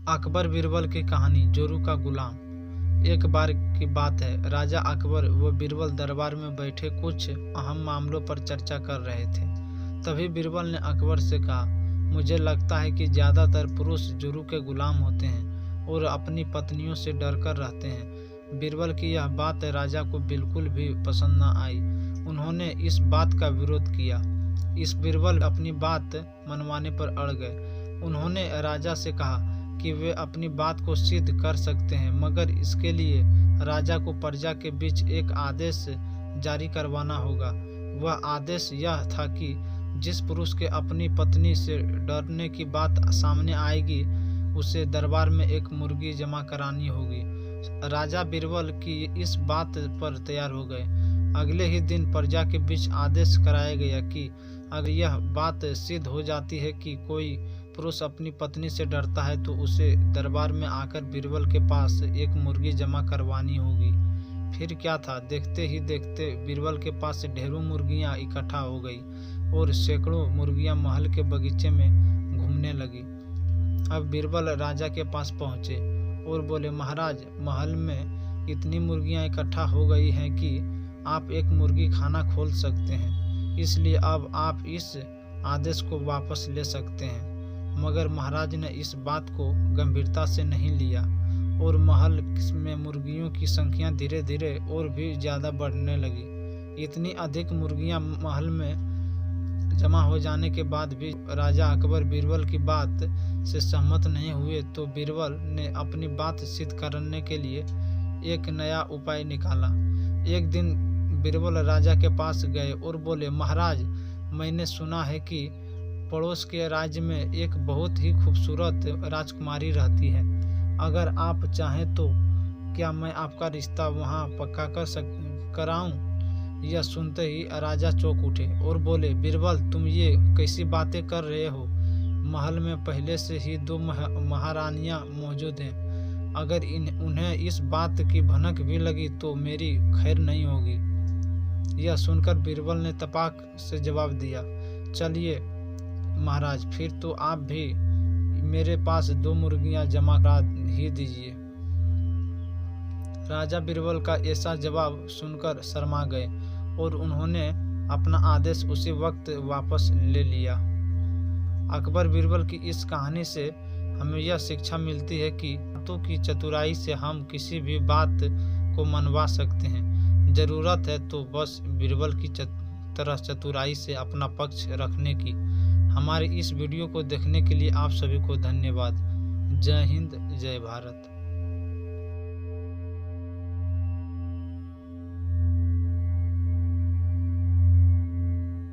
अकबर बीरबल की कहानी जोरू का गुलाम। एक बार की बात है, राजा अकबर व बीरबल दरबार में बैठे कुछ अहम मामलों पर चर्चा कर रहे थे। तभी बीरबल ने अकबर से कहा, मुझे लगता है कि ज़्यादातर पुरुष जोरू के गुलाम होते हैं और अपनी पत्नियों से डरकर रहते हैं। बीरबल की यह बात राजा को बिल्कुल भी पसंद न आई। उन्होंने इस बात का विरोध किया। इस बीरबल अपनी बात मनवाने पर अड़ गए। उन्होंने राजा से कहा कि वे अपनी बात को सिद्ध कर सकते हैं, मगर इसके लिए राजा को प्रजा के बीच एक आदेश जारी करवाना होगा। वह आदेश यह था कि जिस पुरुष के अपनी पत्नी से डरने की बात सामने आएगी, उसे दरबार में एक मुर्गी जमा करानी होगी। राजा बीरबल की इस बात पर तैयार हो गए। अगले ही दिन प्रजा के बीच आदेश कराया गया कि अगर यह बात सिद्ध हो जाती है कि कोई पुरुष अपनी पत्नी से डरता है तो उसे दरबार में आकर बीरबल के पास एक मुर्गी जमा करवानी होगी। फिर क्या था, देखते ही देखते बीरबल के पास ढेरों मुर्गियां इकट्ठा हो गई और सैकड़ों मुर्गियां महल के बगीचे में घूमने लगी। अब बीरबल राजा के पास पहुंचे और बोले, महाराज, महल में इतनी मुर्गियां इकट्ठा हो गई हैं कि आप एक मुर्गी खाना खोल सकते हैं, इसलिए अब आप इस आदेश को वापस ले सकते हैं। मगर महाराज ने इस बात को गंभीरता से नहीं लिया और महल में मुर्गियों की संख्या धीरे धीरे और भी ज़्यादा बढ़ने लगी। इतनी अधिक मुर्गियां महल में जमा हो जाने के बाद भी राजा अकबर बीरबल की बात से सहमत नहीं हुए, तो बीरबल ने अपनी बात सिद्ध करने के लिए एक नया उपाय निकाला। एक दिन बीरबल राजा के पास गए और बोले, महाराज, मैंने सुना है कि पड़ोस के राज्य में एक बहुत ही खूबसूरत राजकुमारी रहती है। अगर आप चाहें तो क्या मैं आपका रिश्ता वहां पक्का कराऊं? यह सुनते ही राजा चौंक उठे और बोले, बीरबल, तुम ये कैसी बातें कर रहे हो? महल में पहले से ही 2 महारानियां मौजूद हैं। अगर उन्हें इस बात की भनक भी लगी तो मेरी खैर नहीं होगी। यह सुनकर बीरबल ने तपाक से जवाब दिया, चलिए महाराज, फिर तो आप भी मेरे पास 2 मुर्गियां जमा करा ही दीजिए। राजा बीरबल का ऐसा जवाब सुनकर शर्मा गए और उन्होंने अपना आदेश उसी वक्त वापस ले लिया। अकबर बीरबल की इस कहानी से हमें यह शिक्षा मिलती है कि बातों की चतुराई से हम किसी भी बात को मनवा सकते हैं। जरूरत है तो बस बीरबल की तरह चतुराई से अपना पक्ष रखने की। हमारी इस वीडियो को देखने के लिए आप सभी को धन्यवाद। जय हिंद, जय भारत।